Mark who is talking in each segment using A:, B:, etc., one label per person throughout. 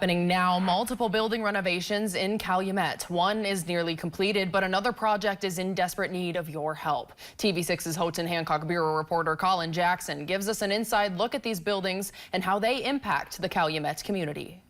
A: Happening now, multiple building renovations in Calumet. One is nearly completed, but another project is in desperate need of your help. TV6's Houghton Hancock Bureau reporter Colin Jackson gives us an inside look at these buildings and how they impact the Calumet community.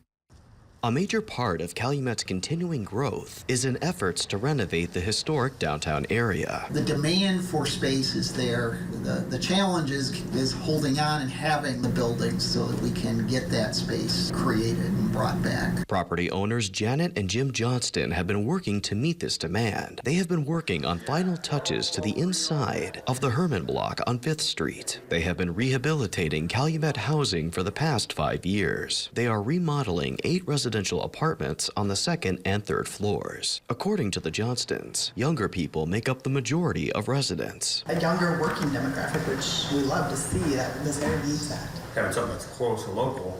B: A major part of Calumet's continuing growth is in efforts to renovate the historic downtown area.
C: The demand for space is there. The challenge is holding on and having the buildings so that we can get that space created and brought back.
B: Property owners Janet and Jim Johnston have been working to meet this demand. They have been working on final touches to the inside of the Herman Block on 5th Street. They have been rehabilitating Calumet housing for the past 5 years. They are remodeling 8 residential apartments on the 2nd and 3rd floors. According to the Johnstons, younger people make up the majority of residents.
D: A younger working demographic, which we love to see, that this area needs that.
E: Having something that's close and local,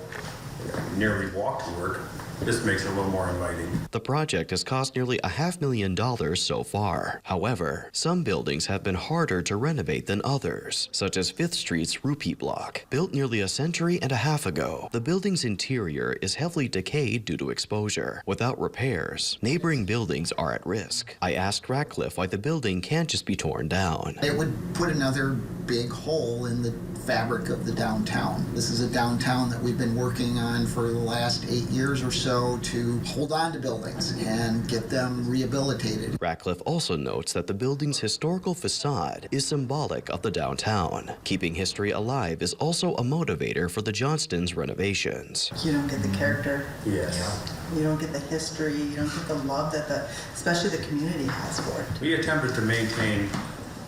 E: nearly walk to work, this makes it a little more inviting.
B: The project has cost nearly $500,000 so far. However, some buildings have been harder to renovate than others, such as 5th Street's Rupee Block. Built nearly a century and a half ago, the building's interior is heavily decayed due to exposure. Without repairs, neighboring buildings are at risk. I asked Ratcliffe why the building can't just be torn down.
C: It would put another big hole in the fabric of the downtown. This is a downtown that we've been working on for the last 8 years or so to hold on to buildings and get them rehabilitated.
B: Ratcliffe also notes that the building's historical facade is symbolic of the downtown. Keeping history alive is also a motivator for the Johnstons' renovations.
D: You don't get the character.
E: Yes.
D: You don't get the history. You don't get the love that especially the community has for it.
E: We attempted to maintain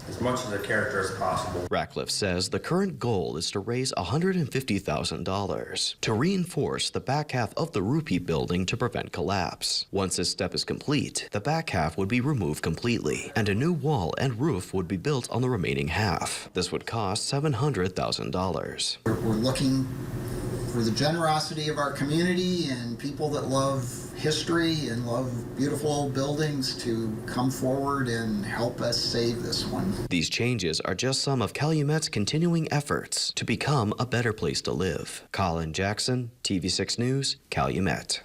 E: as much of the character as possible.
B: Ratcliffe says the current goal is to raise $150,000 to reinforce the back half of the Rupee building to prevent collapse. Once this step is complete, the back half would be removed completely, and a new wall and roof would be built on the remaining half. This would cost $700,000.
C: We're looking for the generosity of our community and people that love history and love beautiful buildings to come forward and help us save this one.
B: These changes are just some of Calumet's continuing efforts to become a better place to live. Colin Jackson, TV6 News, Calumet.